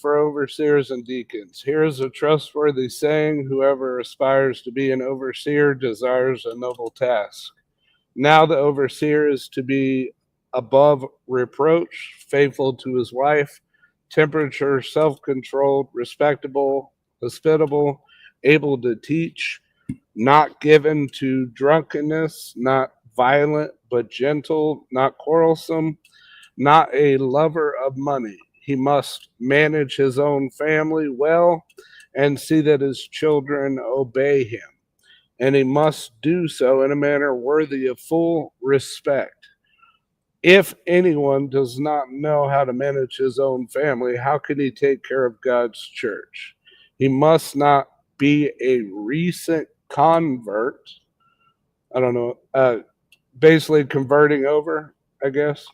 For overseers and deacons. Here is a trustworthy saying: whoever aspires to be an overseer desires a noble task. Now the overseer is to be above reproach, faithful to his wife, temperature, self-controlled, respectable, hospitable, able to teach, not given to drunkenness, not violent but gentle, not quarrelsome, not a lover of money. He must manage his own family well and see that his children obey him. And he must do so in a manner worthy of full respect. If anyone does not know how to manage his own family, how can he take care of God's church? He must not be a recent convert. I don't know, basically converting over, I guess,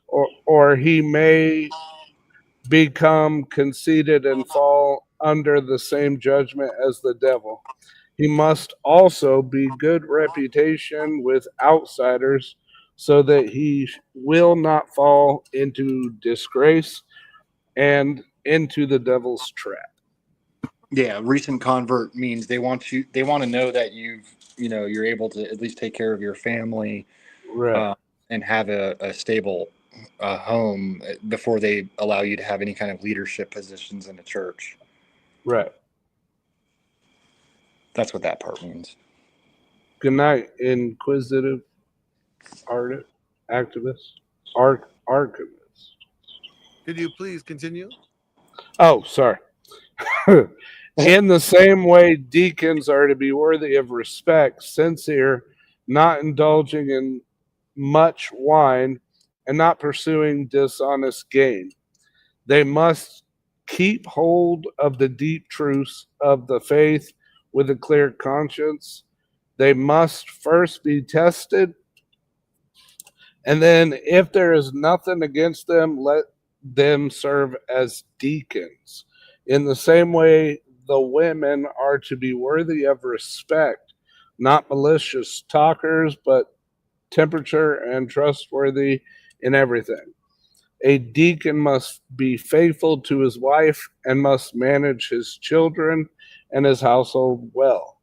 or he may become conceited and fall under the same judgment as the devil. He must also be good reputation with outsiders so that he will not fall into disgrace and into the devil's trap. Yeah, recent convert means they want to know that you're able to at least take care of your family, Right, and have a stable home before they allow you to have any kind of leadership positions in a church. right. That's what that part means. Good night, inquisitive artist, activist, archivist. Could you please continue? Oh, sorry. In the same way, deacons are to be worthy of respect, sincere, not indulging in much wine, and not pursuing dishonest gain. They must keep hold of the deep truths of the faith with a clear conscience. They must first be tested, and then, if there is nothing against them, let them serve as deacons. In the same way, the women are to be worthy of respect, not malicious talkers, but temperature and trustworthy in everything. A deacon must be faithful to his wife and must manage his children and his household well.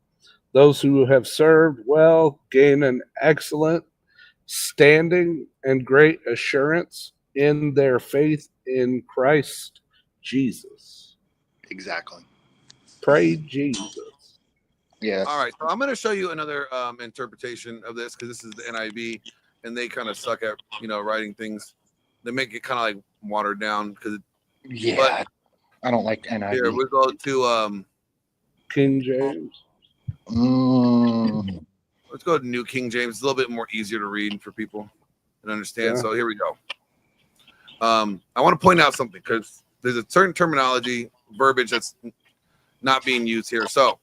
Those who have served well gain an excellent standing and great assurance in their faith in Christ Jesus. Exactly. Pray Jesus. Yes. All right, so I'm going to show you another interpretation of this because this is the NIV, and they kind of suck at writing things. They make it kind of like watered down because. Yeah. But I don't like NIV. here we go to King James. let's go to New King James. It's a little bit more easier to read for people and understand. Yeah. So here we go. I want to point out something because there's a certain terminology, verbiage that's not being used here. So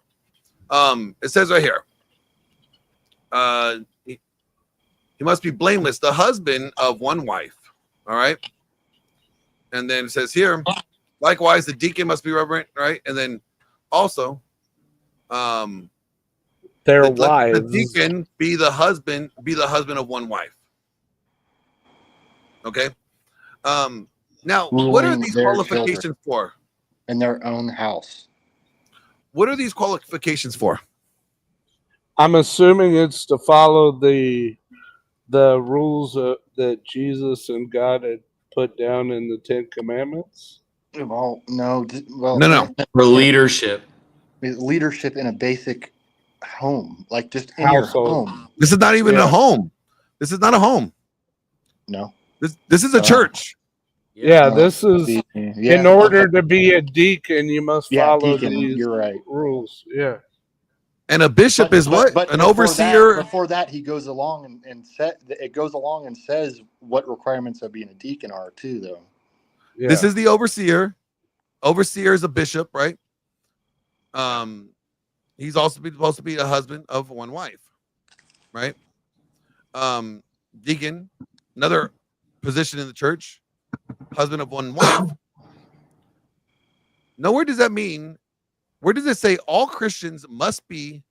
it says right here, he must be blameless, the husband of one wife. All right. And then it says here, likewise, the deacon must be reverent, right? And then also, their let wives. the deacon be the husband of one wife. Okay. Now, what are these qualifications for? In their own house. What are these qualifications for? I'm assuming it's to follow the rules that Jesus and God had put down in the Ten Commandments. Well, no. For leadership. Leadership in a basic home, like just in Household. your home. This is not even a home. This is not a home. No. This is a church. Yeah, this is in order to be a deacon, you must follow these rules. Yeah. And a bishop is what? An overseer. Before that, he goes along and says what requirements of being a deacon are too, though. Yeah. This is the overseer. Overseer is a bishop, right? He's also supposed to be a husband of one wife, right? Deacon, another position in the church, husband of one wife. Nowhere does that mean. Where does it say all Christians must be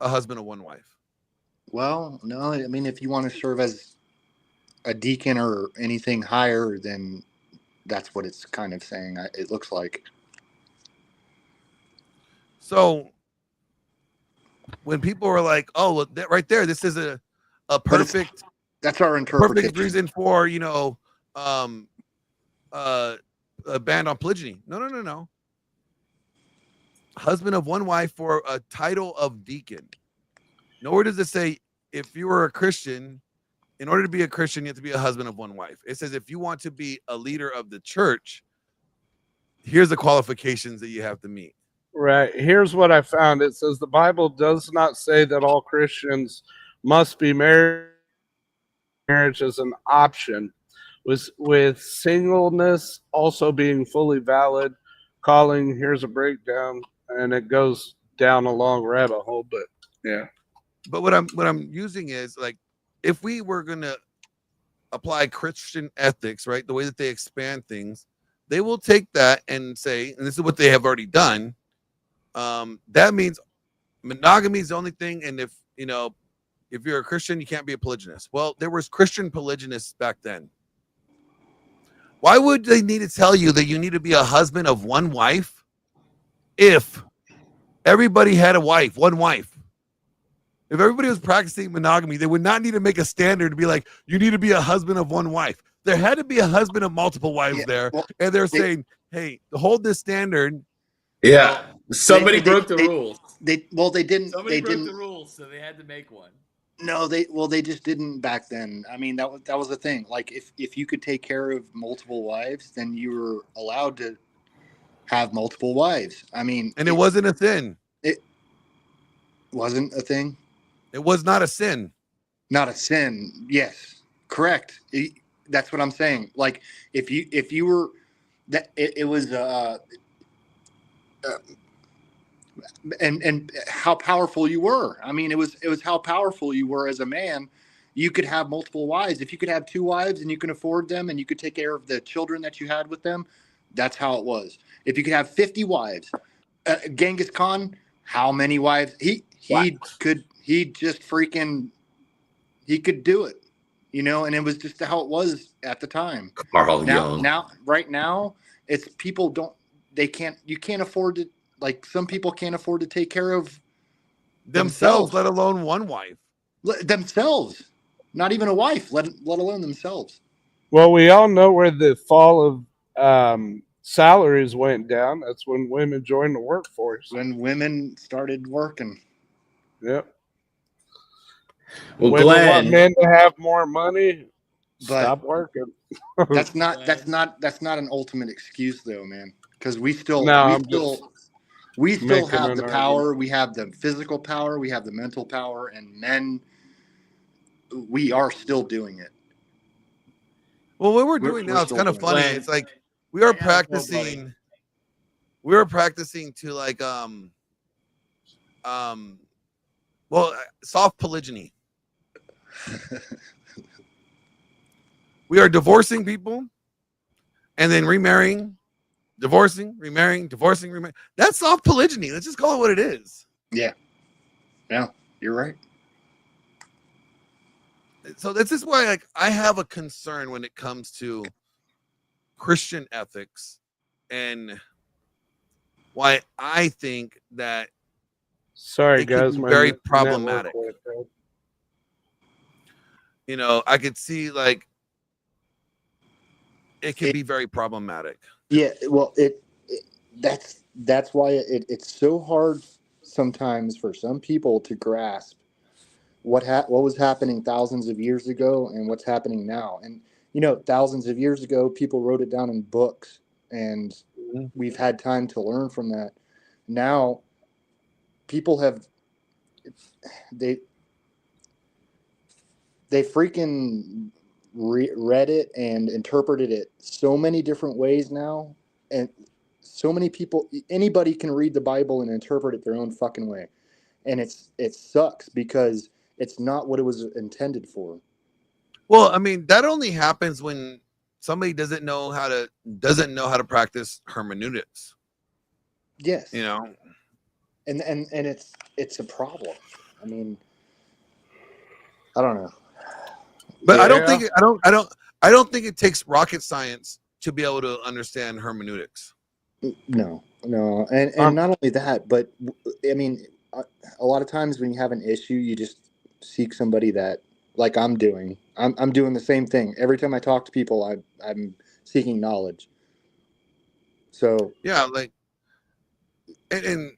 a husband of one wife? Well, no, I mean, if you want to serve as a deacon or anything higher, then That's what it's kind of saying. It looks like. So when people were like, "Oh, look, that right there, this is a But it's, perfect that's our interpretation. perfect reason for um a ban on polygyny." No. Husband of one wife for a title of deacon. Nowhere does it say if you were a Christian, in order to be a Christian, you have to be a husband of one wife. It says if you want to be a leader of the church, here's the qualifications that you have to meet. Right. Here's what I found. It says the Bible does not say that all Christians must be married. Marriage is an option, with singleness also being fully valid. Calling, here's a breakdown, and it goes down a long rabbit hole, but yeah. But what I'm using is like, if we were gonna apply Christian ethics, right, the way that they expand things, they will take that and say, and this is what they have already done. That means monogamy is the only thing, and if you're a Christian, you can't be a polygynist. Well, there was Christian polygynists back then. Why would they need to tell you that you need to be a husband of one wife if everybody had one wife? If everybody was practicing monogamy, they would not need to make a standard to be like, you need to be a husband of one wife. There had to be a husband of multiple wives there. Well, And they're saying, hey, hold this standard. Yeah. Somebody broke the rules. They didn't. Somebody they broke didn't. the rules, so they had to make one. No, they just didn't back then. I mean, that was the thing. Like if you could take care of multiple wives, then you were allowed to have multiple wives. I mean, And it wasn't a sin. It wasn't a thing. It was not a sin. Not a sin. Yes, correct. That's what I'm saying. Like if you were that it was and how powerful you were. I mean, it was how powerful you were as a man. You could have multiple wives. If you could have two wives and you can afford them and you could take care of the children that you had with them, that's how it was. If you could have 50 wives, Genghis Khan, how many wives? He could do it, and it was just how it was at the time. Carl Jung. Right now, it's people you can't afford to. Like some people can't afford to take care of Themselves, let alone one wife. Themselves, not even a wife, let alone themselves. Well, we all know where the fall of salaries went down. That's when women joined the workforce. When women started working. Yep. Well, Women Glenn, want men to have more money. But stop working. that's not an ultimate excuse though, man. Because we still have the power. We have the physical power. We have the mental power, and men, we are still doing it. Well, what we're doing now, it's kind of funny. It's like we are practicing. We are practicing to like soft polygyny. We are divorcing people and then remarrying, divorcing, remarrying, divorcing, remarrying. That's soft polygyny. Let's just call it what it is. Yeah, you're right. So this is why, like, I have a concern when it comes to Christian ethics, and why I think that sorry guys, very problematic. I could see like it can be very problematic. Yeah, well, that's why it's so hard sometimes for some people to grasp what was happening thousands of years ago and what's happening now. And thousands of years ago, people wrote it down in books, and we've had time to learn from that. Now, people have they freaking read it and interpreted it so many different ways now, and so many people, anybody can read the Bible and interpret it their own fucking way, and it sucks because it's not what it was intended for. Well, I mean, that only happens when somebody doesn't know how to practice hermeneutics. Yes. And it's a problem. I mean, I don't know. But yeah. I don't think it takes rocket science to be able to understand hermeneutics. No, and not only that, but I mean, a lot of times when you have an issue, you just seek somebody that, like I'm doing. I'm doing the same thing every time I talk to people. I'm seeking knowledge. So Yeah, like, and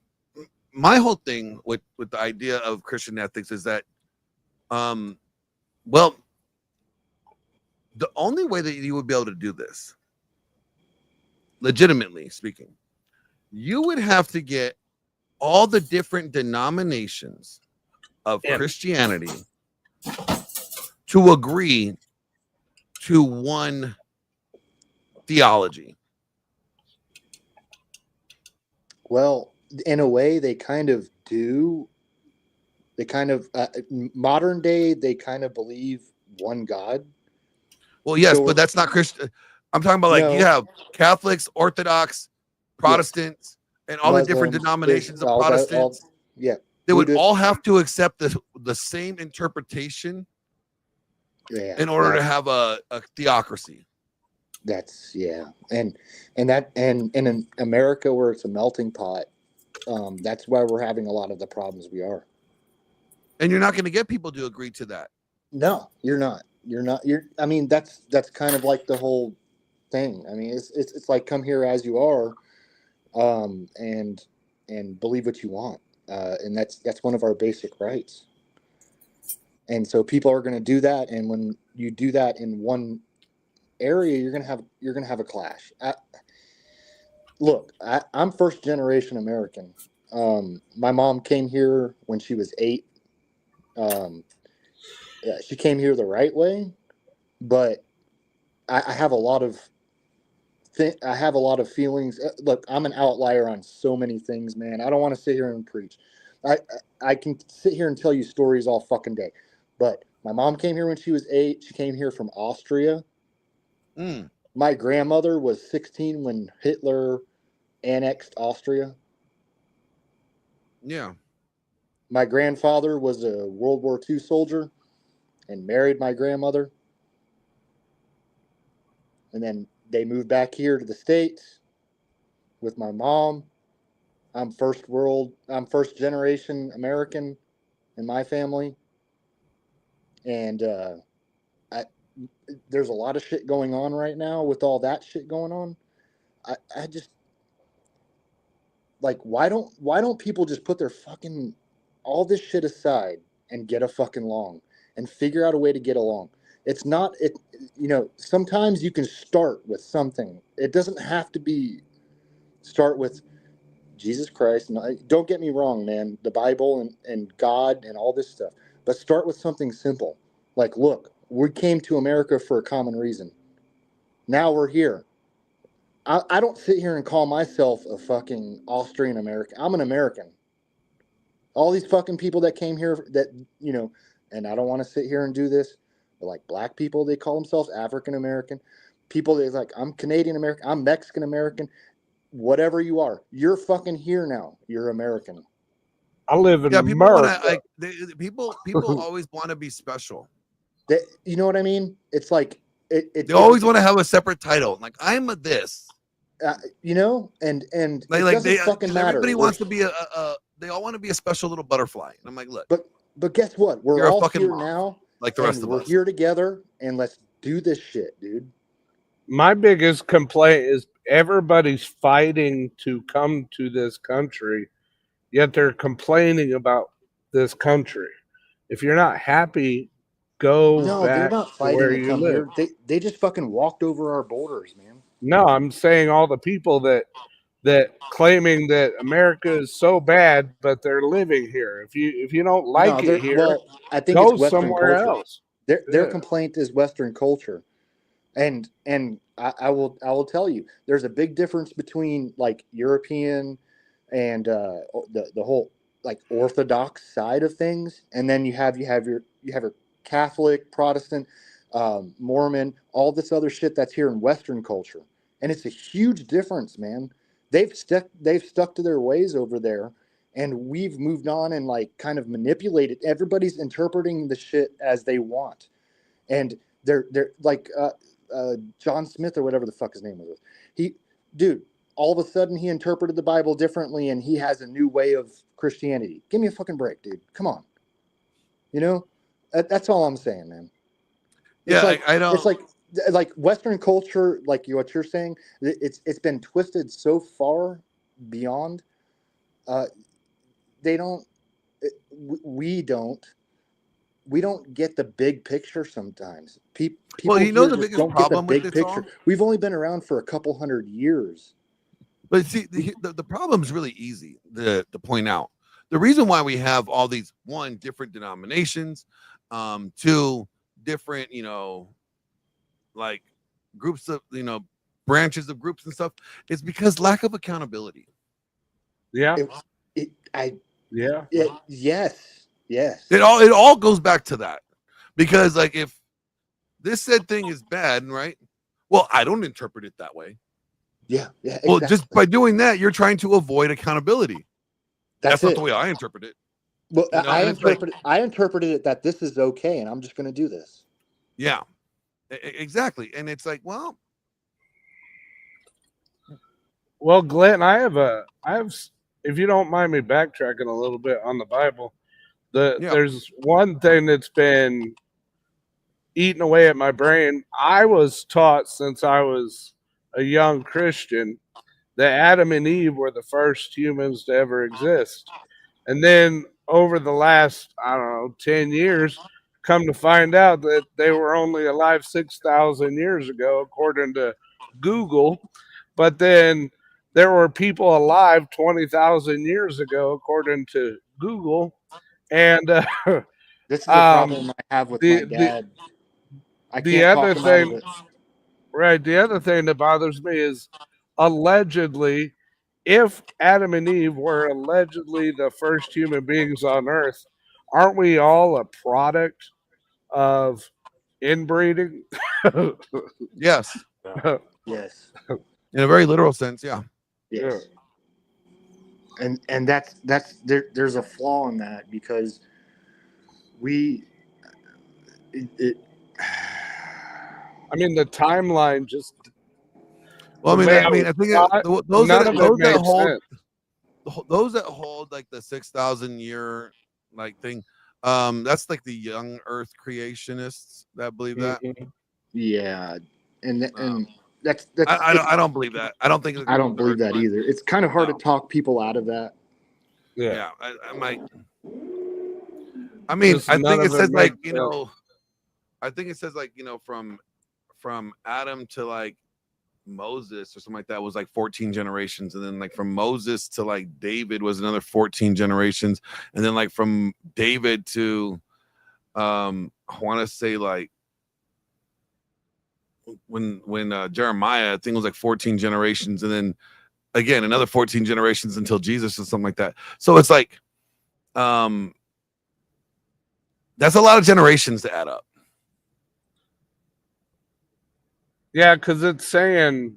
my whole thing with the idea of Christian ethics is that, well, the only way that you would be able to do this, legitimately speaking, you would have to get all the different denominations of Christianity to agree to one theology. well, in a way, they kind of do. They kind of modern day. They kind of believe one God. Well, yes, So but that's not Christian. I'm talking about, like, No. you have Catholics, Orthodox, Protestants, and all the different Muslims, denominations of all that, Protestants. yeah, They would Buddhists. all have to accept the same interpretation Yeah, in order to have a theocracy. That's and in America where it's a melting pot, that's why we're having a lot of the problems we are. And you're not going to get people to agree to that. No, you're not. I mean, that's kind of like the whole thing. I mean, it's like come here as you are, and believe what you want, and that's one of our basic rights. And so people are going to do that, and when you do that in one area, you're gonna have a clash. Look, I'm first generation American. My mom came here when she was 8. She came here the right way, but I have a lot of I have a lot of feelings. Look, I'm an outlier on so many things, man. I don't want to sit here and preach. I I can sit here and tell you stories all fucking day, but my mom came here when she was 8. She came here from Austria. My grandmother was 16 when Hitler annexed Austria. Yeah. My grandfather was a World War II soldier and married my grandmother. And then they moved back here to the States with my mom. I'm first generation American in my family. And there's a lot of shit going on right now with all that shit going on. I just, like, why don't people just put their fucking all this shit aside and get a fucking along and figure out a way to get along? It's not it. Sometimes you can start with something. It doesn't have to be start with Jesus Christ. Don't get me wrong, man. The Bible and God and all this stuff. But start with something simple. Like, look, we came to America for a common reason. Now we're here. I don't sit here and call myself a fucking Austrian American. I'm an American. All these fucking people that came here and I don't want to sit here and do this, but like black people, they call themselves African American. People, they're like, I'm Canadian American, I'm Mexican American, whatever you are, you're fucking here now. You're American. I live in People want to, America. people always want to be special. You know what I mean? It's like they always want to have a separate title. Like, I'm a this. And it like doesn't fucking matter. Everybody wants to be they all want to be a special little butterfly. And I'm like, look. But guess what? We're all here now. Like the rest of us. We're here together, and let's do this shit, dude. My biggest complaint is everybody's fighting to come to this country, yet they're complaining about this country. If you're not happy, go back they're not fighting to where to you come live. here. They just fucking walked over our borders, man. No, I'm saying all the people that claiming that America is so bad, but they're living here. If you don't like it here, I think go it's Western somewhere culture. else. Their complaint is Western culture, and I will tell you, there's a big difference between like European and the whole like Orthodox side of things, and then you have your Catholic, Protestant, Mormon, all this other shit that's here in Western culture, and it's a huge difference, man. They've stuck to their ways over there, and we've moved on and like kind of manipulated. Everybody's interpreting the shit as they want, and they're like John Smith or whatever the fuck his name was. Dude, all of a sudden he interpreted the Bible differently and he has a new way of Christianity. Give me a fucking break, dude. Come on. You know, that's all I'm saying, man. It's I don't. It's like Western culture, like what you're saying. It's been twisted so far beyond. They don't. We don't get the big picture sometimes. People Well, you know here the just biggest don't get the problem with big this picture. all? We've only been around for a couple hundred years. But see, the problem is really easy to point out. The reason why we have all these, one, different denominations, two, different, like groups of, branches of groups and stuff, is because lack of accountability. Yeah. Yes. It all goes back to that. Because like if this said thing is bad, right? Well, I don't interpret it that way. Yeah. Exactly. Well, just by doing that, you're trying to avoid accountability. That's not it. the way I interpret it. Well, I interpreted it that this is okay, and I'm just going to do this. Yeah, exactly. And it's like, well, Glenn, I have, if you don't mind me backtracking a little bit on the Bible, there's one thing that's been eating away at my brain. I was taught since I was a young Christian that Adam and Eve were the first humans to ever exist. And then over the last, 10 years, come to find out that they were only alive 6,000 years ago, according to Google. But then there were people alive 20,000 years ago, according to Google. And this is the problem I have with my dad. The other thing that bothers me is allegedly, if Adam and Eve were allegedly the first human beings on Earth, aren't we all a product of inbreeding? Yes. Yes. In a very literal sense, yeah. Yes. Yeah. And that's there's a flaw in that because I mean, the timeline just. Well, I think those that hold like the 6,000 year like thing, that's like the young Earth creationists that believe that. Yeah, and that's I don't believe that. I don't think I don't believe that either. It's kind of hard to talk people out of that. Yeah, I might. I mean, I think it says like I think it says like from Adam to like Moses or something like that was like 14 generations, and then like from Moses to like David was another 14 generations, and then like from David to I want to say like when Jeremiah, I think it was like 14 generations, and then again another 14 generations until Jesus or something like that. So it's like that's a lot of generations to add up. Yeah, because it's saying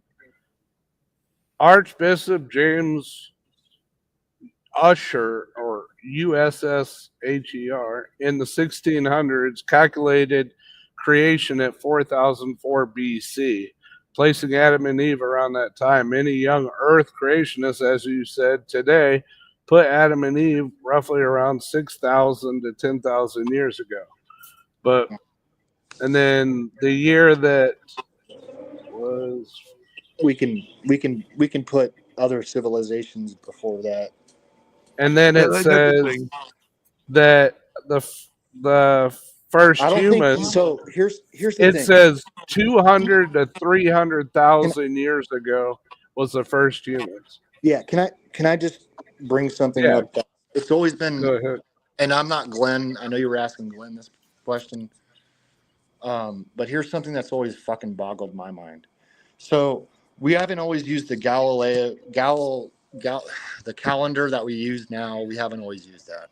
Archbishop James Usher, or USSHER, in the 1600s calculated creation at 4004 BC, placing Adam and Eve around that time. Many young Earth creationists, as you said today, put Adam and Eve roughly around 6,000 to 10,000 years ago. And then the year that was, we can put other civilizations before that. And then it says that the first humans. So here's the thing. It says 200 to 300,000 years ago was the first humans. Yeah, can I just bring something up? That it's always been. Go ahead. And I'm not Glenn. I know you were asking Glenn this question. But here's something that's always fucking boggled my mind. So we haven't always used the the calendar that we use now. We haven't always used that.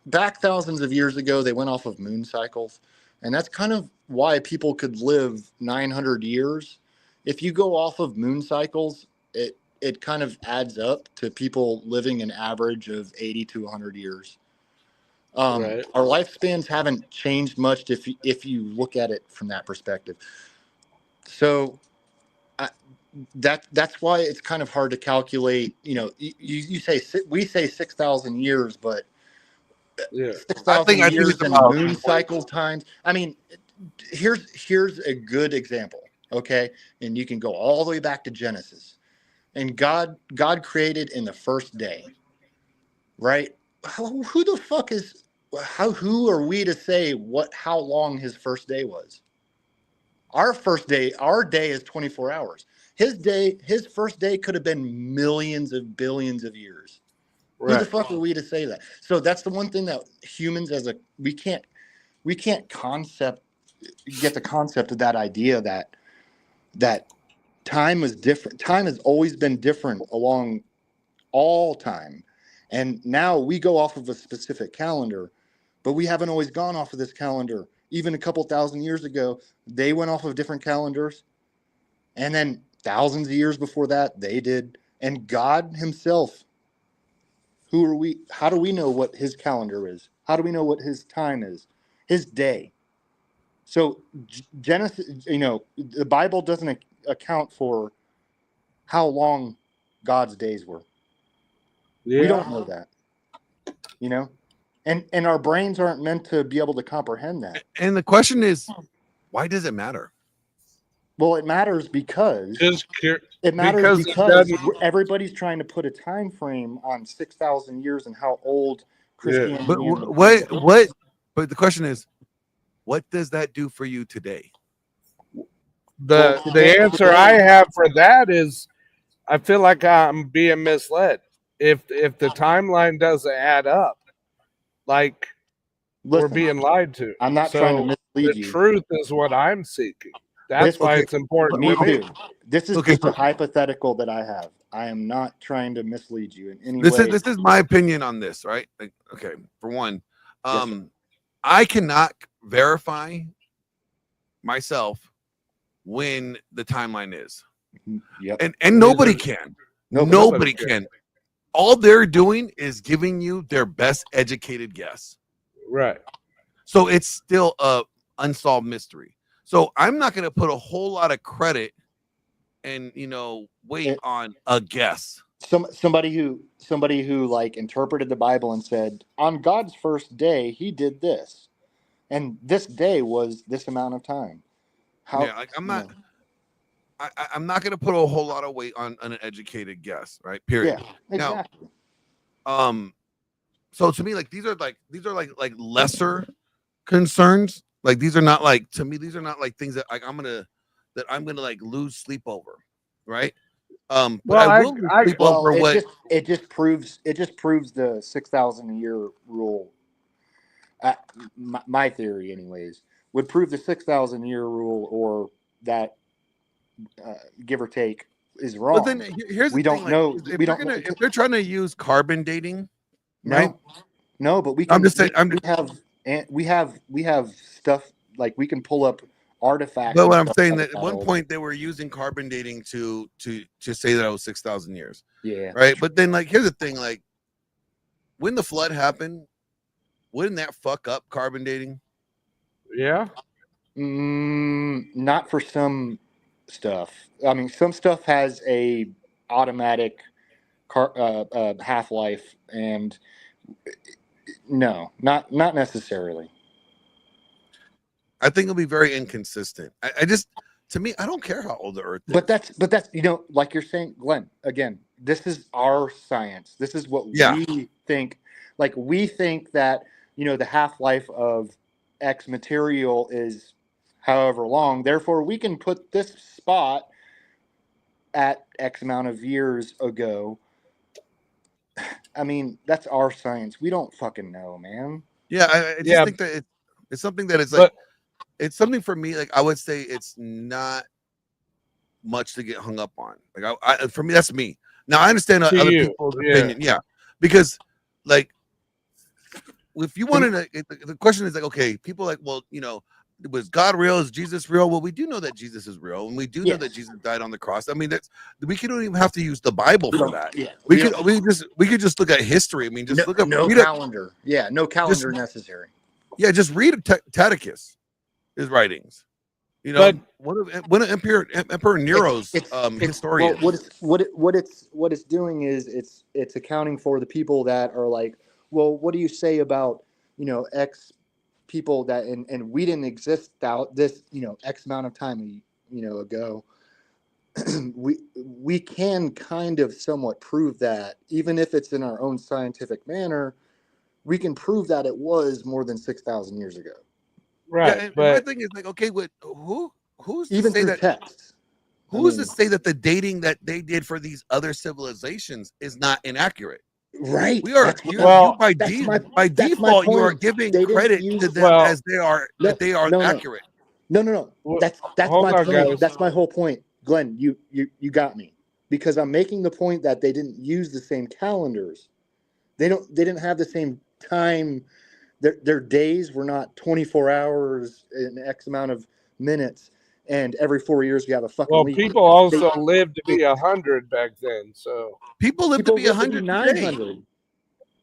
Back thousands of years ago, they went off of moon cycles, and that's kind of why people could live 900 years. If you go off of moon cycles, it kind of adds up to people living an average of 80 to 100 years. Right. Our lifespans haven't changed much if you look at it from that perspective. So that's why it's kind of hard to calculate. You say we say 6,000 years, but Yeah. 6,000 I think years it's in about moon cycle times. I mean, here's a good example. Okay, and you can go all the way back to Genesis, and God created in the first day, right? Who the fuck is who are we to say how long his first day was? Our day is 24 hours. His first day could have been millions of billions of years. Who the Right. fuck are we to say that? So that's the one thing that humans we can't get the concept of that idea that time is different. Time has always been different along all time. And now we go off of a specific calendar, but we haven't always gone off of this calendar. Even a couple thousand years ago, they went off of different calendars. And then thousands of years before that, they did. And God himself, who are we? How do we know what his calendar is? How do we know what his time is? His day. So Genesis, the Bible doesn't account for how long God's days were. Yeah. We don't know that, and our brains aren't meant to be able to comprehend that. And the question is, why does it matter? Well, it matters because because everybody's trying to put a time frame on 6,000 years and how old Christianity. But But the question is, what does that do for you today? The answer I have for that is, I feel like I'm being misled. If the timeline doesn't add up, like we're being lied to. I'm not trying to mislead you. The truth is what I'm seeking. That's why it's important Me to me. too. This is just a hypothetical that I have. I am not trying to mislead you in any way. This is my opinion on this, right? Like, okay, for one, I cannot verify myself when the timeline is. Yep. And nobody can. Nobody can. All they're doing is giving you their best educated guess. Right. So it's still a unsolved mystery. So I'm not going to put a whole lot of credit and weight on a guess. Somebody who like interpreted the Bible and said, on God's first day he did this, and this day was this amount of time. I'm not. I'm not going to put a whole lot of weight on an educated guess, right? Period. Yeah, exactly. Now, so to me, these are like lesser concerns. Like these are not like, to me, these are not like things that I'm gonna like lose sleep over, right? But I will lose sleep over what it just proves the 6,000 year rule. My theory, anyways, would prove the 6,000 year rule, or that give or take is wrong. But then here's we don't know. If they're trying to use carbon dating, right? No, but we can. I'm just saying. We have stuff like we can pull up artifacts. But what I'm saying that at one point they were using carbon dating to say that it was 6,000 years. Yeah. Right. But then here's the thing, when the flood happened, wouldn't that fuck up carbon dating? Yeah. Not for some stuff. I mean, some stuff has a automatic half-life, and no, not necessarily. I think it'll be very inconsistent. I just, to me, I don't care how old the Earth is. But that's like you're saying, Glenn. Again, this is our science. This is what we think. Like, we think that the half-life of X material is however long. Therefore, we can put this spot at X amount of years ago. I mean, that's our science. We don't fucking know, man. Yeah, I just think that it's something that is like, it's something for me. Like, I would say it's not much to get hung up on. Like, for me, that's me. Now, I understand other people's opinion. Yeah, because like, if you wanted to, the question is like, okay, people like, well, was God real? Is Jesus real? Well, we do know that Jesus is real, and we do know that Jesus died on the cross. I mean, we don't even have to use the Bible for that. Yeah, we could just look at history. I mean, just look up no calendar. No calendar necessary. Yeah, just read Tacitus, his writings. You know, But one of Emperor Nero's historians. Well, what it's doing is it's accounting for the people that are like, well, what do you say about, X people that and we didn't exist out this, X amount of time, ago. we can kind of somewhat prove that, even if it's in our own scientific manner, we can prove that it was more than 6,000 years ago. right, and but my thing is like, okay, who's to Even say through that texts. who's to say that the dating that they did for these other civilizations is not inaccurate? Right. We are That's you, my, well, by that's my default you are point. giving They didn't credit use to them well, as they are no, that they are no, no. accurate. No. That's hold my on, point. guys. That's my whole point. Glenn, you got me. Because I'm making the point that they didn't use the same calendars. They didn't have the same time. Their days were not 24 hours in X amount of minutes, and every 4 years you have a fucking Well, week. people also lived to be 100 back then. So, People live to People be lived to be 100 today. 900.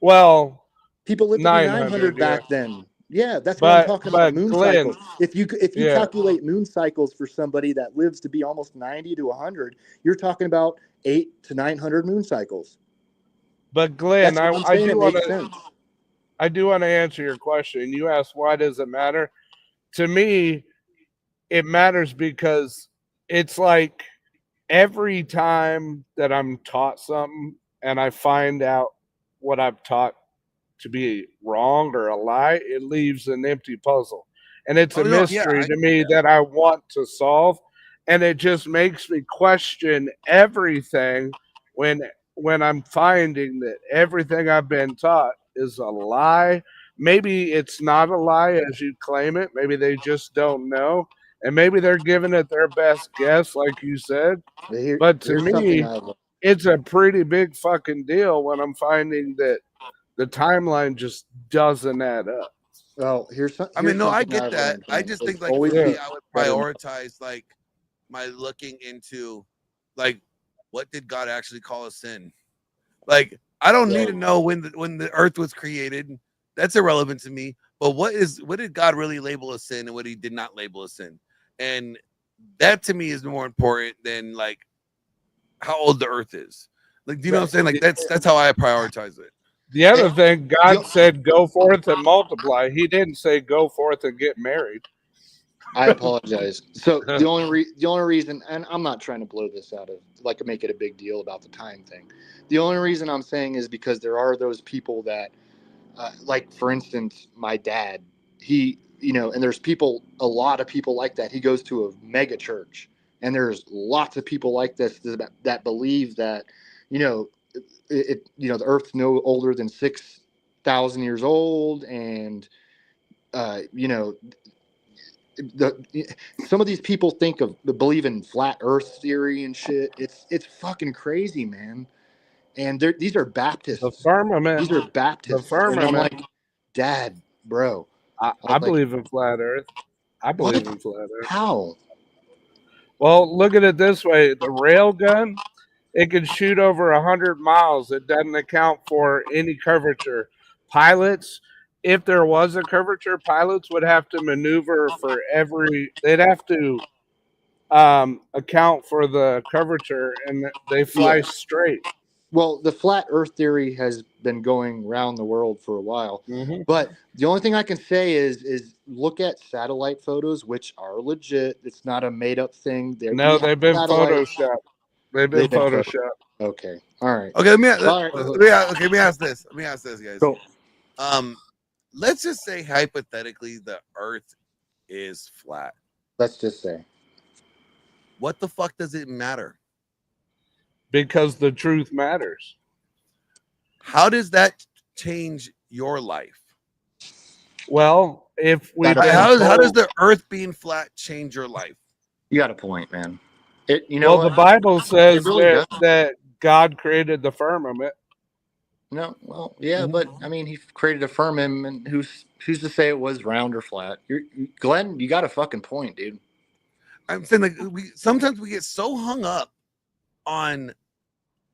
well, People lived to be 900, 900 yeah. back then. Yeah, that's what I'm talking about. Moon Glenn, cycles. If you yeah. calculate moon cycles for somebody that lives to be almost 90 to 100, you're talking about 8 to 900 moon cycles. But Glenn, That's what I'm I saying. do It want makes to sense. I do want to answer your question. You asked why does it matter? To me, it matters because it's like every time that I'm taught something and I find out what I've taught to be wrong or a lie, it leaves an empty puzzle. And it's Oh a no, yeah, mystery to me that I want to solve. And it just makes me question everything when when I'm finding that everything I've been taught is a lie. Maybe it's not a lie as you claim it. Maybe they just don't know. And maybe they're giving it their best guess, like you said. But to Here's something me, I've it's a pretty big fucking deal when I'm finding that the timeline just doesn't add up. well, I mean, here's no, I something get I've that. learned, I man. just It's think like always for Yeah. me, I would better. prioritize like my looking into like what did God actually call a sin? Like I don't need to know when the earth was created. That's irrelevant to me. But what did God really label a sin and what he did not label a sin? And that to me is more important than like how old the earth is. Like, do you know what I'm saying? Like that's how I prioritize it. The other thing, God Yo- said, go forth and multiply. He didn't say, go forth and get married. I apologize. So the only reason, and I'm not trying to blow this out of like make it a big deal about the time thing. The only reason I'm saying is because there are those people that, like for instance, my dad. He, and there's a lot of people like that. He goes to a mega church, and there's lots of people like this that believe that, the Earth's no older than 6,000 years old, and you know some of these people believe in flat Earth theory and shit. It's fucking crazy, man. And these are The Baptists. firmament, These are the Baptists, and I'm firmament. like, Dad, bro. I I was like, believe in flat Earth. I believe what? in flat Earth. How? Well, look at it this way: the rail gun, it can shoot over 100 miles. It doesn't account for any curvature. Pilots, if there was a curvature, pilots would have to maneuver for every. They'd have to account for the curvature, and they fly Yeah. straight. Well, the flat Earth theory has been going around the world for a while, Hmm. but the only thing I can say is look at satellite photos, which are legit. It's not a made up thing. We No, have they've been satellites. photoshopped. They've been They've been photoshopped. okay. All right. Okay, All right. let me ask this. Let me ask this, guys. Cool. Let's just say hypothetically the earth is flat. Let's just say. What the fuck does it matter? Because the truth matters. How does that change your life? Well, if we've Got a been point. How does told, the earth being flat change your life? You got a point, man. You know well, what? the Bible says really does. that God created the firmament. No, well, yeah, Mhm. but I mean, he created a firmament, and who's to say it was round or flat? Glenn, you got a fucking point, dude. I'm saying like sometimes we get so hung up on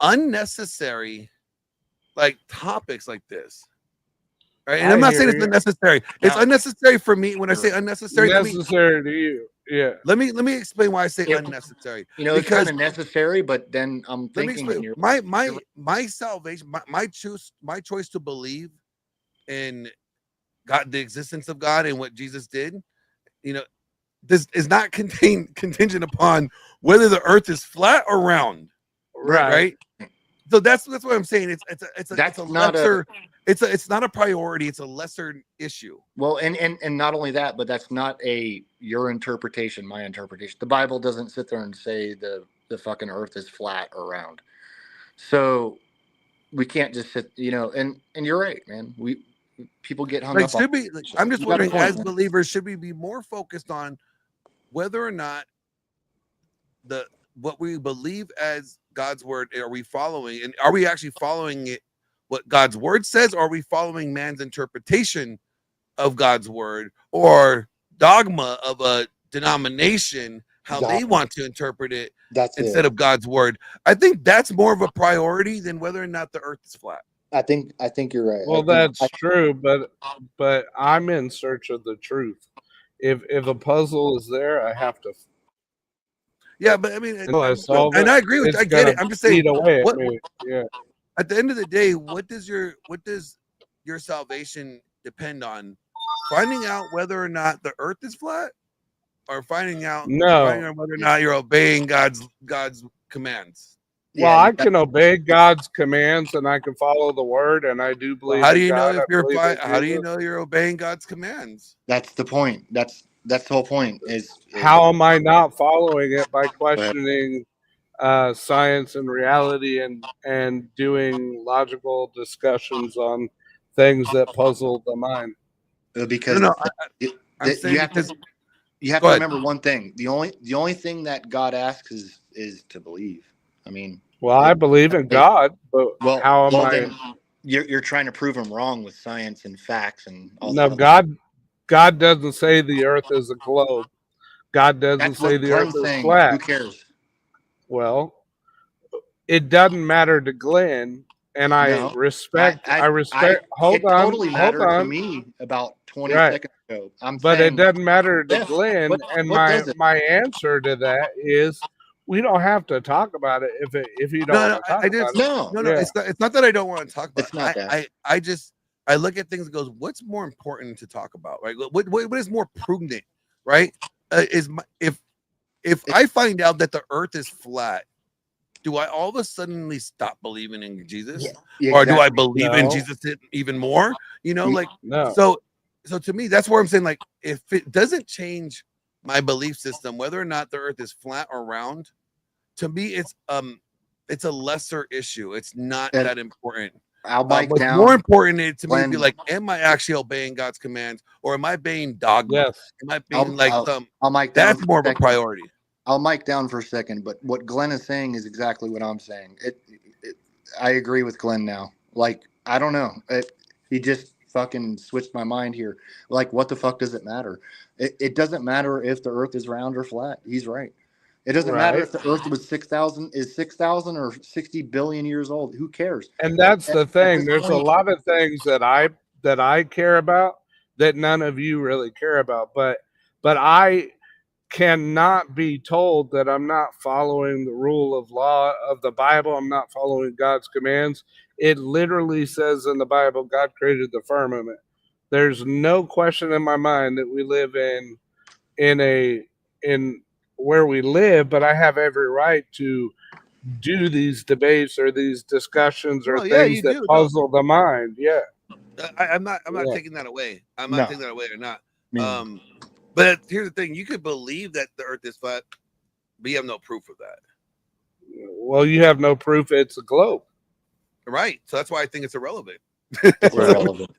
unnecessary like topics like this. Right. And I'm not saying it's unnecessary. It's unnecessary for me. When I say unnecessary, Necessary to you. Yeah. Let me explain why I say unnecessary. You know, it's kind of necessary, but then I'm Let me thinking explain. My salvation, my choice to believe in God, the existence of God, and what Jesus did. You know, this is not contingent upon whether the earth is flat or round. Right. So that's what I'm saying. It's not a priority. It's a lesser issue. Well, and not only that, but that's not your interpretation, my interpretation. The Bible doesn't sit there and say the fucking earth is flat or round. So we can't just sit, you know, and you're right, man. People get hung up on. I'm just wondering, as believers, should we be more focused on whether or not what we believe as God's word, are we following, and are we actually following it, what God's word says, or are we following man's interpretation of God's word, or dogma of a denomination, how they want to interpret it instead of God's word? I think that's more of a priority than whether or not the earth is flat. I think you're right. Well, that's true, but I'm in search of the truth. If a puzzle is there, I have to. Yeah, but I mean, and I agree with you. I get it. I'm just saying, yeah. At the end of the day, what does your salvation depend on? Finding out whether or not the earth is flat, or finding out whether or not you're obeying God's commands. Well, I can obey God's commands and I can follow the word, and I do believe. How do you know if you're how do you know you're obeying God's commands? That's the point. That's the whole point. Is how am I not following it? By questioning science and reality, and doing logical discussions on things that puzzle the mind. Because you have to remember one thing. The only thing that God asks is to believe. I mean, well, I believe in God, but how am I? Then you're trying to prove him wrong with science and facts and all that. No, God doesn't say the earth is a globe. God doesn't say the earth is flat. Who cares? Well, it doesn't matter to Glenn, and I respect. Hold on. Totally mattered to me about 20 seconds ago. But it doesn't matter to Glenn, and my answer to that is, we don't have to talk about it if you don't want to talk about it. No. It's not that I don't want to talk about it. I look at things and goes, what's more important to talk about, right? What is more prudent, right? If I find out that the earth is flat, do I all of a sudden stop believing in Jesus? Or do I believe in Jesus even more? You know, so to me, that's where I'm saying, like, if it doesn't change my belief system, whether or not the earth is flat or round, to me, it's a lesser issue. It's not that important. What's more important to me be like, am I actually obeying God's commands, or am I obeying dogma? Yes. Am I being that's more of a priority. I'll mic down for a second, but what Glenn is saying is exactly what I'm saying. I agree with Glenn now. Like, I don't know. He just fucking switched my mind here. Like, what the fuck does it matter? It doesn't matter if the earth is round or flat. He's right. It doesn't matter if the earth was 6,000 or 60 billion years old. Who cares? And that's the thing. There's a lot of things that I care about that none of you really care about. But I cannot be told that I'm not following the rule of law of the Bible. I'm not following God's commands. It literally says in the Bible, God created the firmament. There's no question in my mind that we live in where we live, but I have every right to do these debates or these discussions or things that puzzle the mind. Yeah. I'm not taking that away. I'm not taking that away or not. But here's the thing: you could believe that the earth is flat, but you have no proof of that. Well, you have no proof it's a globe. Right. So that's why I think it's irrelevant. It's irrelevant.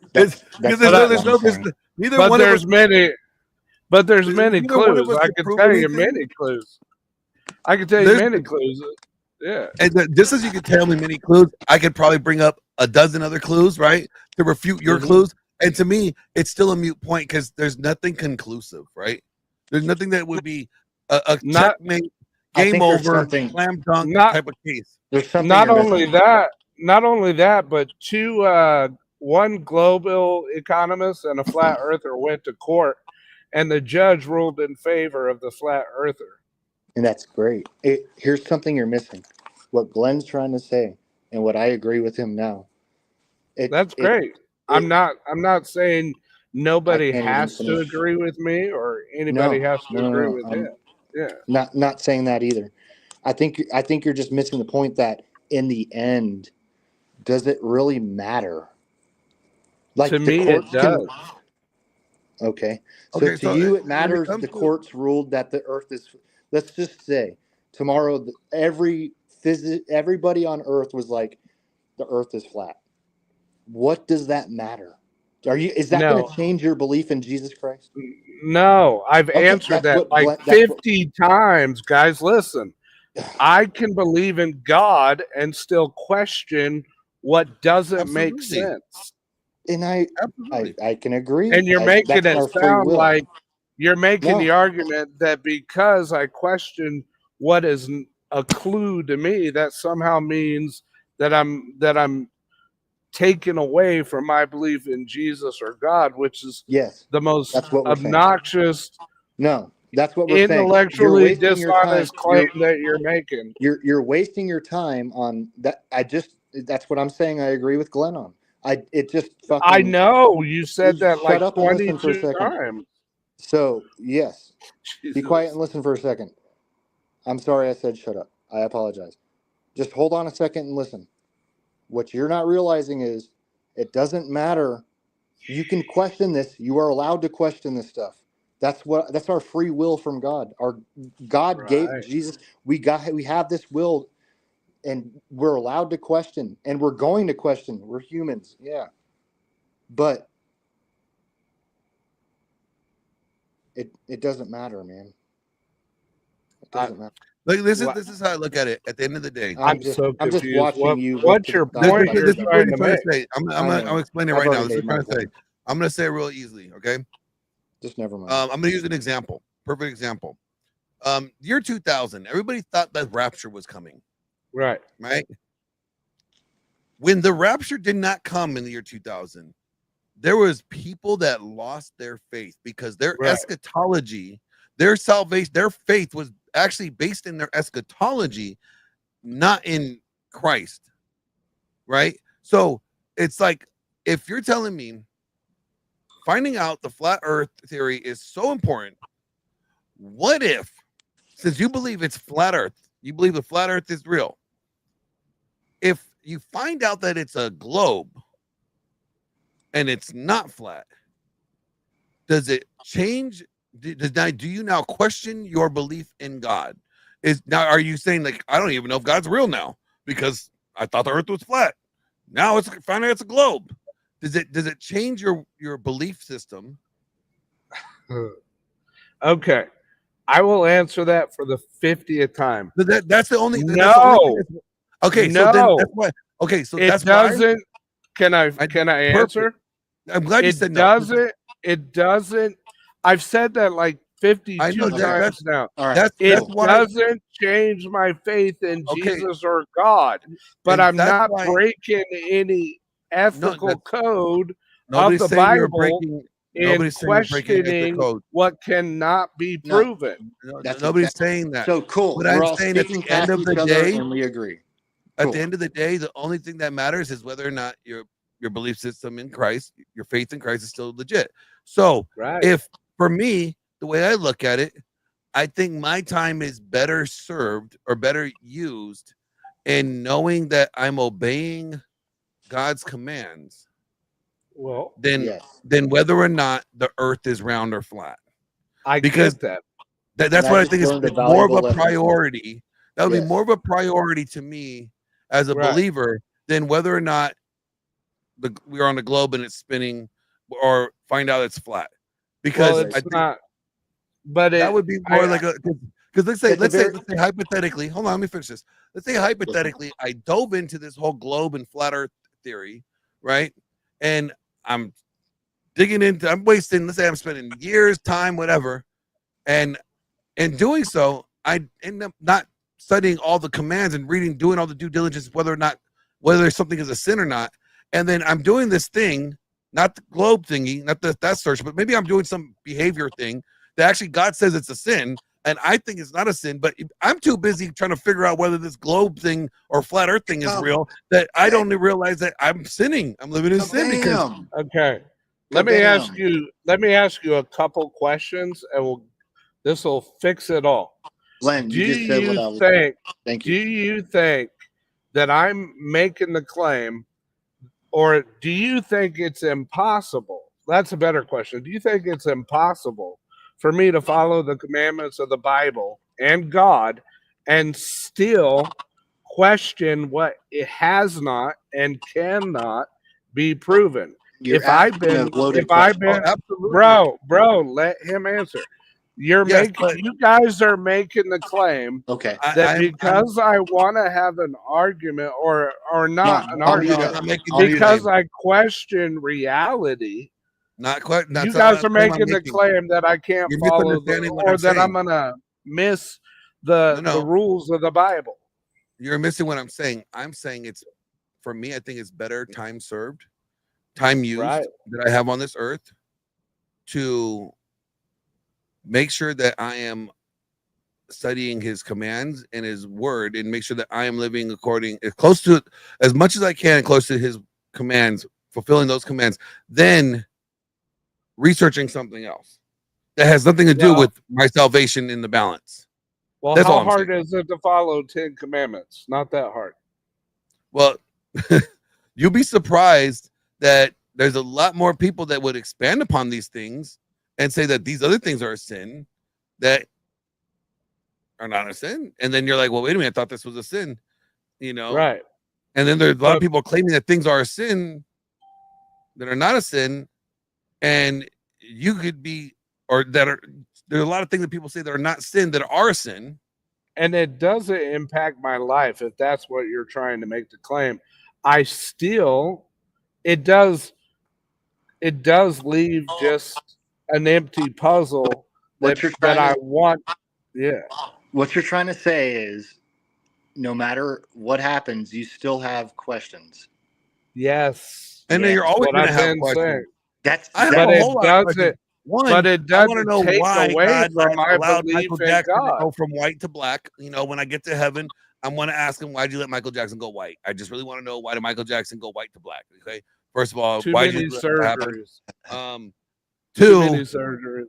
But there's many clues. I can tell you many clues. Many clues. Yeah. And just as you could tell me many clues, I could probably bring up a dozen other clues, right, to refute your clues. And to me, it's still a moot point because there's nothing conclusive, right? There's nothing that would be a checkmate, game over, slam dunk type of case. Not only that, but one global economist and a flat earther went to court, and the judge ruled in favor of the flat earther. And that's great. Here's something you're missing. What Glenn's trying to say, and what I agree with him now. That's great. I'm not saying nobody has to agree with me or anybody has to agree with him. Yeah. Not saying that either. I think you're just missing the point that in the end, does it really matter? Like to me, it does. Okay. So to you, it matters. The courts ruled that the earth is. Let's just say tomorrow, everybody on earth was like, the earth is flat. What does that matter? Is that going to change your belief in Jesus Christ? No, I've answered that like 50 times. Guys, listen. I can believe in God and still question what doesn't make sense. And I can agree. And you're making it sound like you're making the argument that because I question what is a clue to me, that somehow means that I'm taken away from my belief in Jesus or God, which is the most obnoxious. No, that's what we're intellectually dishonest claim that you're making. You're wasting your time on that. That's what I'm saying. I agree with Glenn on. I know you said that like 22 times. So yes, Jesus. Be quiet and listen for a second. I'm sorry I said shut up. I apologize. Just hold on a second and listen. What you're not realizing is it doesn't matter. You can question this. You are allowed to question this stuff. That's our free will from God. Our God gave Jesus. We have this will, and we're allowed to question, and we're going to question. We're humans, yeah. But it doesn't matter, man. It doesn't matter. Like this is how I look at it. At the end of the day, I'm just watching you. What's your point? This is what you're trying to say. I'm explaining it right now. This is what I'm trying to say. I'm going to say it real easily. Okay. Just never mind. I'm going to use an example. Perfect example. Year 2000. Everybody thought that rapture was coming. Right. Right. When the rapture did not come in the year 2000, there was people that lost their faith because their eschatology, their salvation, their faith was actually based in their eschatology, not in Christ. Right. So it's like, if you're telling me finding out the flat earth theory is so important, what if, since you believe it's flat earth, you believe the flat earth is real, if you find out that it's a globe and it's not flat, does it change? Do you now question your belief in God? Are you saying like, I don't even know if God's real now because I thought the earth was flat. Now it's finally it's a globe. Does it change your belief system? Okay. I will answer that for the 50th time. That's the only. No. Okay. No. So then that's why. Okay. So it that's doesn't. Can I answer? I'm glad you said no. It doesn't. I've said that like 52 times now. All right. It doesn't change my faith in Jesus or God, but I'm not breaking any ethical code of the Bible in questioning what cannot be proven. Nobody's saying that. So cool. But I'm saying at the end of the day, and we agree. At the end of the day, the only thing that matters is whether or not your belief system in Christ, your faith in Christ is still legit. So if for me, the way I look at it, I think my time is better served or better used in knowing that I'm obeying God's commands. Well, then whether or not the earth is round or flat. Because that's what I think is more of a priority. That would be more of a priority to me as a believer than whether or not we're on a globe and it's spinning or find out it's flat. Because it's not. But that would be more like because let's say hypothetically, hold on, let me finish this. Let's say hypothetically, I dove into this whole globe and flat earth theory, right? And I'm digging into, let's say I'm spending years, time, whatever. And in doing so, I end up not studying all the commands and doing all the due diligence, whether something is a sin or not. And then I'm doing this thing, not the globe thingy, not that search, but maybe I'm doing some behavior thing that actually God says it's a sin, and I think it's not a sin, but I'm too busy trying to figure out whether this globe thing or flat earth thing is real that I don't realize that I'm sinning. I'm living in sin because okay. Let me ask you a couple questions, and this will fix it all. Glenn, Do you just said what I was. Thank do you. you think that I'm making the claim, or do you think it's impossible? That's a better question. Do you think it's impossible for me to follow the commandments of the Bible and God and still question what it has not and cannot be proven? You're If I've been, bro, let him answer. You guys are making the claim Okay. that because I want to have an argument or not an argument, because I question reality. Not quite. You guys are making the claim that I can't follow or that I'm gonna miss the rules of the Bible. You're missing what I'm saying. I'm saying it's, for me, I think it's better time served, time used that I have on this earth to make sure that I am studying his commands and his word and make sure that I am living according as much as I can, close to his commands, fulfilling those commands, then researching something else that has nothing to do with my salvation in the balance. Well, that's how hard is it to follow 10 commandments? Not that hard. Well, you'll be surprised that there's a lot more people that would expand upon these things and say that these other things are a sin that are not a sin. And then you're like, well, wait a minute, I thought this was a sin, Right. And then there's a lot of people claiming that things are a sin that are not a sin. And you could be, or that are, there's a lot of things that people say that are not sin that are a sin. And it doesn't impact my life if that's what you're trying to make the claim. It does leave just an empty puzzle that I want. Yeah. What you're trying to say is no matter what happens, you still have questions. Yes. And then you're always going to have questions. But it doesn't know take why away God from my allowed belief Michael in Jackson God. to go from white to black. When I get to heaven, I want to ask him, why'd you let Michael Jackson go white? I just really want to know, why did Michael Jackson go white to black? Okay. First of all, why did you surgeries? Too many surgeries.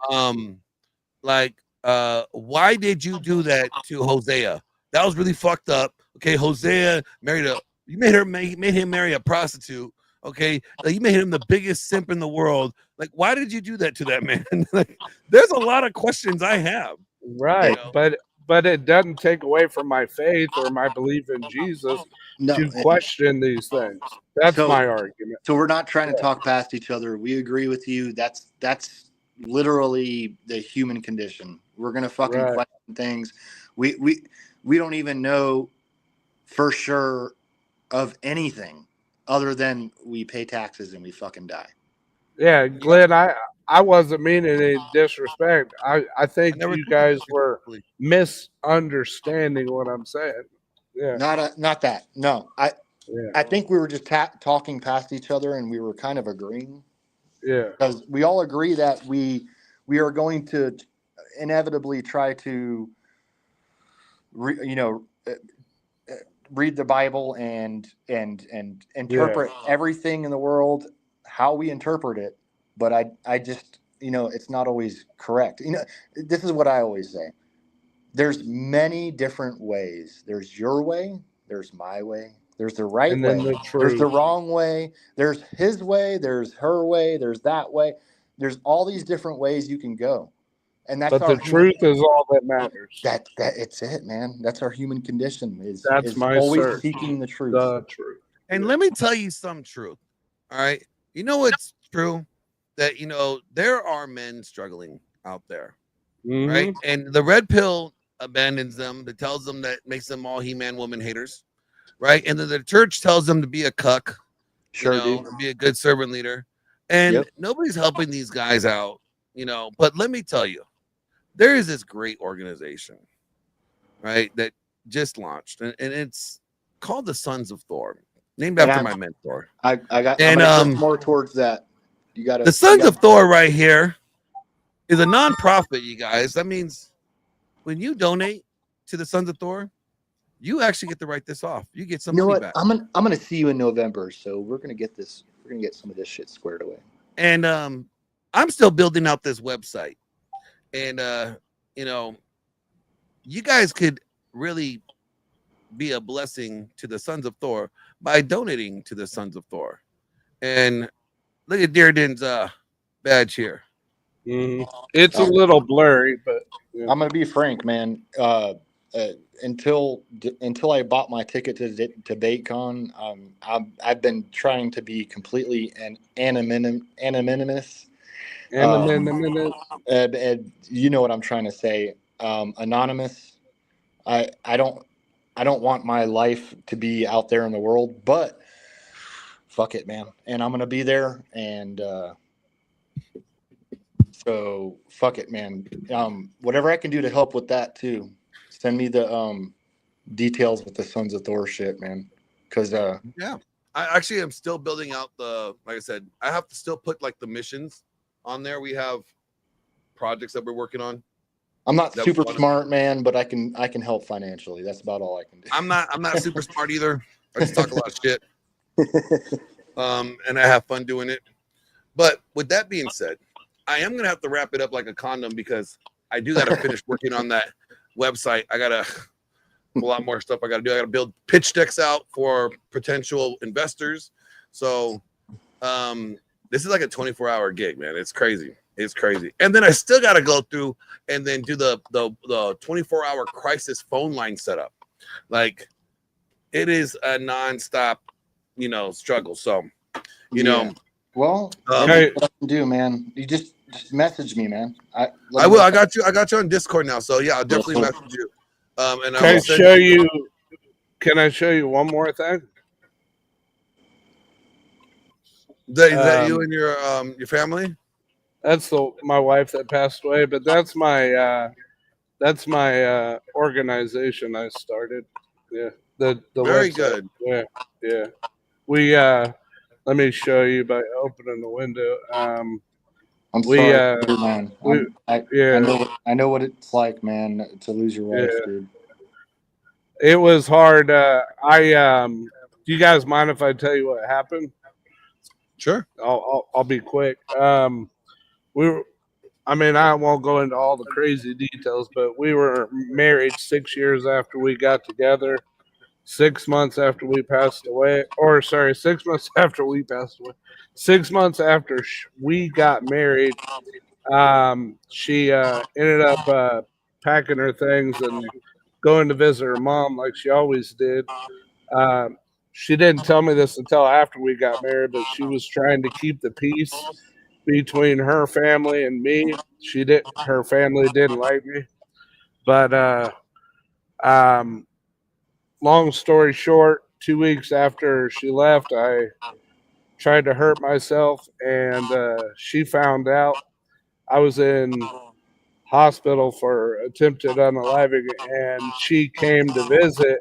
Why did you do that to Hosea? That was really fucked up. Okay, Hosea you made him marry a prostitute. Okay, you made him the biggest simp in the world. Like, why did you do that to that man? There's a lot of questions I have. Right, but it doesn't take away from my faith or my belief in Jesus to question these things. That's my argument. So we're not trying to talk past each other. We agree with you. That's literally the human condition. We're gonna fucking question things. We don't even know for sure of anything other than we pay taxes and we fucking die. Yeah, Glenn, I wasn't meaning any disrespect. I think you guys were misunderstanding what I'm saying. Yeah. Not that. No. I think we were just talking past each other and we were kind of agreeing. Yeah. Because we all agree that we are going to inevitably try to read the Bible and interpret everything in the world how we interpret it, but I just it's not always correct. This is what I always say. There's many different ways. There's your way, there's my way, there's the right way, there's the wrong way, there's his way, there's her way, there's that way. There's all these different ways you can go. And that's the truth is all that matters. That it's it, man. That's our human condition. Is my always search. Seeking the truth. The truth. And let me tell you some truth. All right. You know what's true? That there are men struggling out there. Mm-hmm. Right? And the red pill abandons them, that tells them that makes them all He-Man woman haters. Right? And then the church tells them to be a cuck. Be a good servant leader. And nobody's helping these guys out. But let me tell you, there is this great organization, right, that just launched, and it's called the Sons of Thor, named after my mentor. I got more towards that. You gotta. The Sons of Thor right here is a nonprofit, you guys. That means when you donate to the Sons of Thor, you actually get to write this off. You get some You know money what? back. I'm gonna see you in November, so we're gonna get this. We're gonna get some of this shit squared away. And I'm still building out this website, and you know, you guys could really be a blessing to the Sons of Thor by donating to the Sons of Thor. And look at Dearden's badge here. It's a little blurry, but yeah. I'm gonna be frank, man. Until I bought my ticket to DateCon, I've been trying to be completely anonymous. And you know what I'm trying to say. Anonymous. I don't want my life to be out there in the world, but fuck it, man. And I'm gonna be there, and so fuck it, man. Whatever I can do to help with that too. Send me the details with the Sons of Thor shit, man. Because yeah, I actually am still building out the. Like I said, I have to still put like the missions on there. We have projects that we're working on. I'm not super smart, man, but I can help financially. That's about all I can do. I'm not super smart either. I just talk a lot of shit. And I have fun doing it. But with that being said, I am gonna have to wrap it up like a condom because I do gotta finish working on that website. I got a lot more stuff I gotta do. I gotta build pitch decks out for potential investors. So this is like a 24-hour gig, man. It's crazy. It's crazy. And then I still got to go through and then do the 24-hour crisis phone line setup. Like, it is a nonstop, struggle. So, know. Well, what I can do, man. You just message me, man. I will. I got you on Discord now. So yeah, I'll definitely message you. And I will show you. Can I show you one more thing? Is that you and your family? That's my wife that passed away, but that's my organization I started. Yeah, the very website. Good. Yeah. We let me show you by opening the window. I'm sorry, man. I know what it's like, man, to lose your wife, dude. It was hard. Do you guys mind if I tell you what happened? Sure. I'll be quick. I won't go into all the crazy details, but we were married 6 years after we got together. 6 months after we passed away, 6 months after we passed away. 6 months after we got married, she ended up packing her things and going to visit her mom like she always did. She didn't tell me this until after we got married, but she was trying to keep the peace between her family and me. Her family didn't like me, but long story short, 2 weeks after she left, I tried to hurt myself, and she found out. I was in hospital for attempted unaliving, and she came to visit.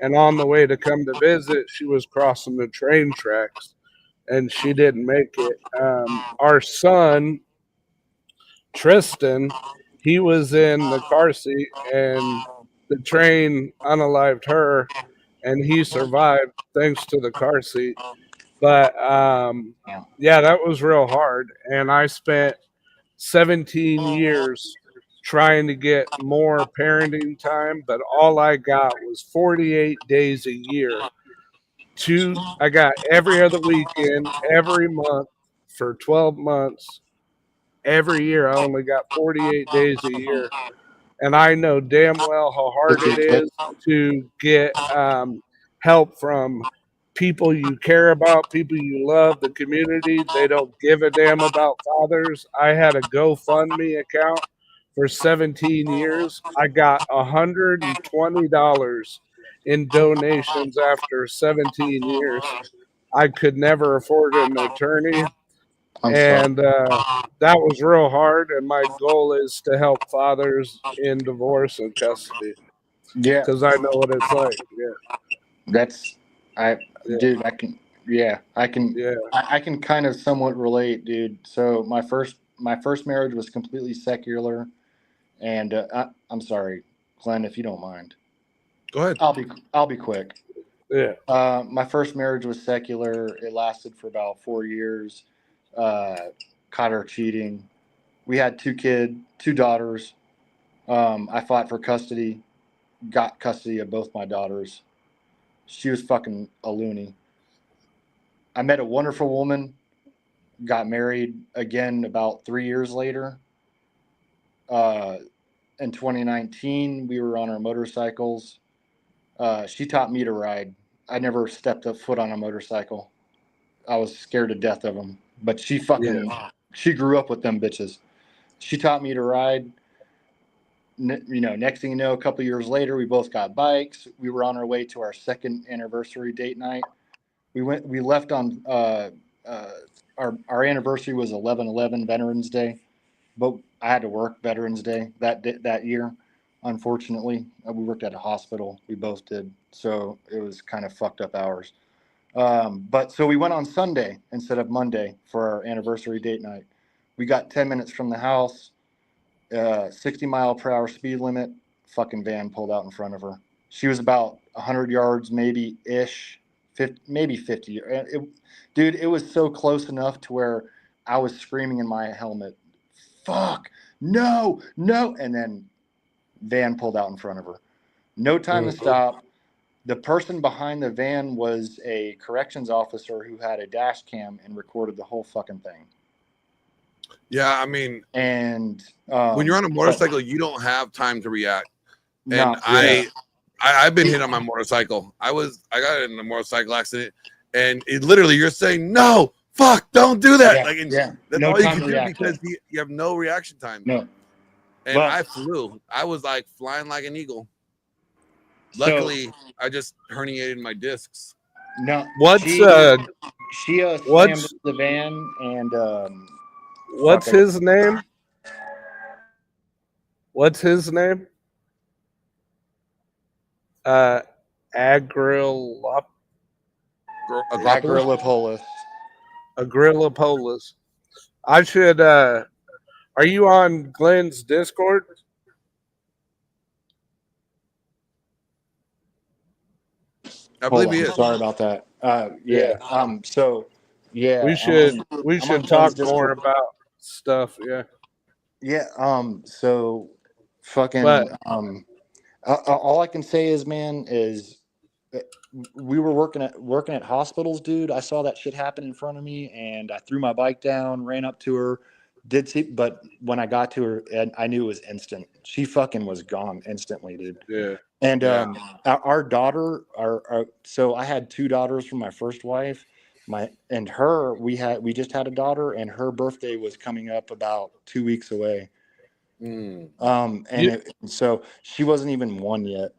And on the way to come to visit, she was crossing the train tracks, and she didn't make it. Our son, Tristan, he was in the car seat, and the train unalived her, and he survived thanks to the car seat. But that was real hard, and I spent 17 years trying to get more parenting time, but all I got was 48 days a year. I got every other weekend, every month for 12 months. Every year, I only got 48 days a year. And I know damn well how hard it is to get help from people you care about, people you love, the community. They don't give a damn about fathers. I had a GoFundMe account for 17 years. I got $120 in donations after 17 years. I could never afford an attorney. And that was real hard. And my goal is to help fathers in divorce and custody. Yeah, because I know what it's like. Yeah, dude. I can. Yeah, I can. Yeah. I can kind of somewhat relate, dude. So my first marriage was completely secular, and I'm sorry, Glenn, if you don't mind. Go ahead. I'll be quick. Yeah. My first marriage was secular. It lasted for about 4 years. Caught her cheating. We had two daughters. I fought for custody, got custody of both my daughters. She was fucking a loony. I met a wonderful woman, got married again about 3 years later. In 2019, we were on our motorcycles. She taught me to ride. I never stepped a foot on a motorcycle. I was scared to death of them. But she grew up with them bitches. She taught me to ride. Next thing you know, a couple years later, we both got bikes. We were on our way to our second anniversary date night. We left on our anniversary was 11/11 Veterans Day, but I had to work Veterans Day that year. Unfortunately, we worked at a hospital. We both did, so it was kind of fucked up hours. But so we went on Sunday instead of Monday for our anniversary date night. We got 10 minutes from the house, 60-mile-per-hour speed limit. Fucking van pulled out in front of her. She was about 100 yards, maybe ish, 50, maybe 50. Dude, it was so close enough to where I was screaming in my helmet, "Fuck, no, no!" And then van pulled out in front of her. No time to stop. The person behind the van was a corrections officer who had a dash cam and recorded the whole fucking thing. Yeah, I mean, and when you're on a motorcycle, you don't have time to react. And yeah. I've been hit on my motorcycle. I got in a motorcycle accident, and it literally, you're saying, "No, fuck, don't do that." That's all you can do because you have no reaction time. No. And I flew. I was like flying like an eagle. Luckily, I just herniated my discs. No. What's she slammed the van and what's his name? What's his name? Agrilopolis. Agrilopolis. I should. Are you on Glenn's Discord? I believe he is. Sorry about that. Yeah. So, yeah. We should talk more about stuff. Yeah. Yeah. So, fucking. All I can say is, man, is we were working at hospitals, dude. I saw that shit happen in front of me, and I threw my bike down, ran up to her, but when I got to her, and I knew it was instant. She fucking was gone instantly, dude. Yeah. And our daughter, so I had two daughters from my first wife. We just had a daughter, and her birthday was coming up about 2 weeks away. So she wasn't even one yet,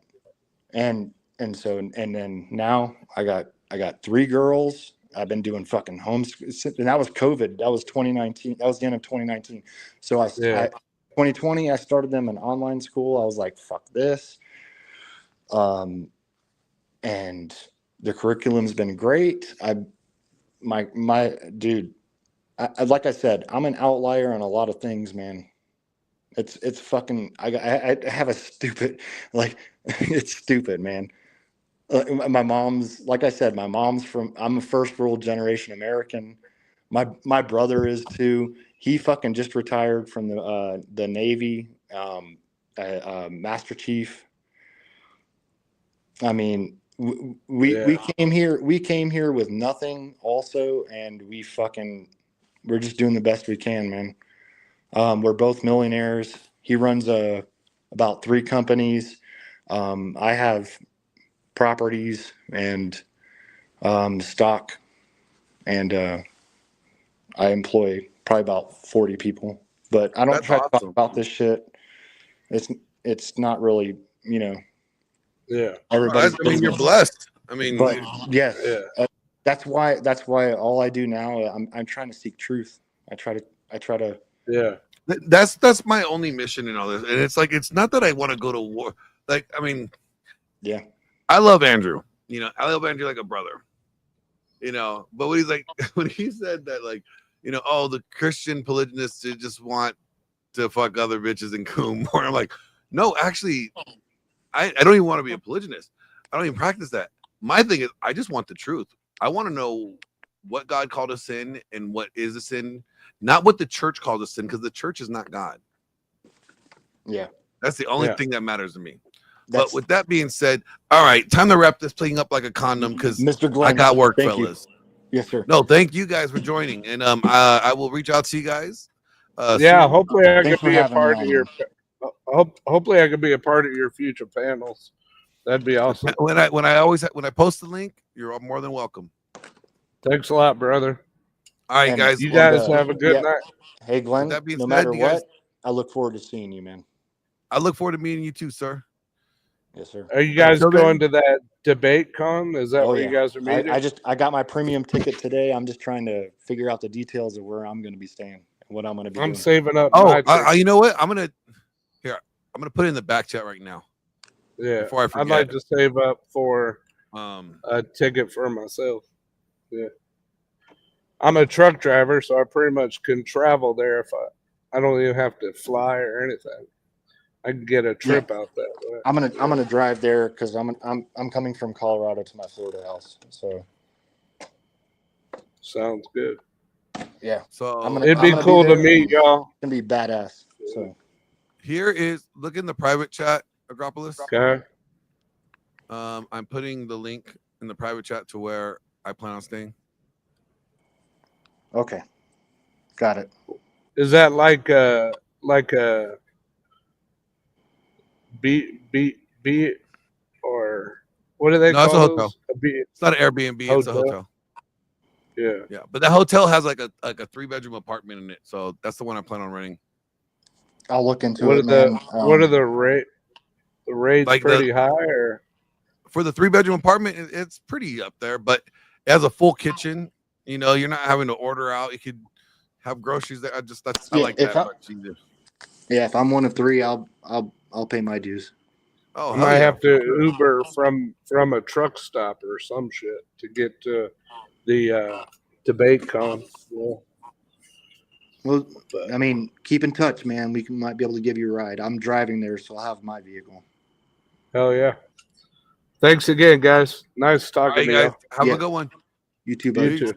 and then now I got three girls. I've been doing fucking homeschool, and that was COVID. That was 2019. That was the end of 2019. So 2020, I started them in online school. I was like, fuck this. And the curriculum's been great. My dude, like I said, I'm an outlier on a lot of things, man. It's fucking. I have a stupid, like, it's stupid, man. My mom's, like I said, I'm a first world generation American. My brother is too. He fucking just retired from the Navy, Master Chief. I mean, we came here with nothing also, and we're just doing the best we can, man. We're both millionaires. He runs about 3 companies. I have properties and stock, and I employ probably about 40 people. But I don't try to talk about this shit. It's not really, Yeah. Everybody's. I mean, you're blessed. I mean, but yes, that's why all I do now, I'm trying to seek truth. I try to. Yeah. That's my only mission in all this, and it's not that I want to go to war. Like, I mean, yeah, I love Andrew. I love Andrew like a brother. you know. But when he's like, when he said that, like, you know, oh, the Christian polygynists just want to fuck other bitches and coom more. I'm like, no, actually, I don't even want to be a polygynist. I don't even practice that. My thing is, I just want the truth. I want to know what God called a sin and what is a sin, not what the church calls a sin, because the church is not God. Yeah. That's the only thing that matters to me. That's, but with that being said, all right, time to wrap this playing up like a condom because Mr. Glenn, I got work, thank fellas. You. Yes, sir. No, thank you guys for joining, and I will reach out to you guys. Yeah, soon. hopefully I Thanks could for be a having me part on, of your. Hopefully I could be a part of your future panels. That'd be awesome. When I post the link, you're more than welcome. Thanks a lot, brother. All right, And guys. You guys have a good night. Hey, Glenn, With that being no said, matter you guys- what, I look forward to seeing you, man. I look forward to meeting you too, sir. Yes, sir. Are you guys Until going then- to that debate con? Is that Oh, where yeah. you guys are meeting? I got my premium ticket today. I'm just trying to figure out the details of where I'm going to be staying and what I'm going to be I'm doing. saving up Oh, my ticket. you know what? I'm gonna put it in the back chat right now. Yeah, Before I forget. I'd like to save up for a ticket for myself. Yeah, I'm a truck driver, so I pretty much can travel there if I don't even have to fly or anything. I can get a trip out that way. I'm gonna drive there because I'm coming from Colorado to my Florida house. So sounds good. Yeah. So it'd be cool to meet y'all. It's gonna be badass. So here is look in the private chat, Agropolis. Okay. I'm putting the link in the private chat to where I plan on staying. Okay. Got it. Is that like a B or what do they No, call it's a those? hotel. A B, It's not an Airbnb, it's a hotel. Yeah. Yeah. But that hotel has like a 3-bedroom apartment in it. So that's the one I plan on renting. I'll look into What it, are man. what are the rate? The rates Like pretty high, or for the 3-bedroom apartment, it's pretty up there, but it has a full kitchen. You know, you're not having to order out. You could have groceries there. I like that much easier. Yeah, if I'm one of 3, I'll pay my dues. Oh, I might yeah. have to Uber from a truck stop or some shit to get to the debate con. Yeah. Well, I mean, keep in touch, man. We might be able to give you a ride. I'm driving there, so I'll have my vehicle. Hell yeah. Thanks again, guys. Nice talking to guys. y'all. Have a good one. You too, buddy. You too.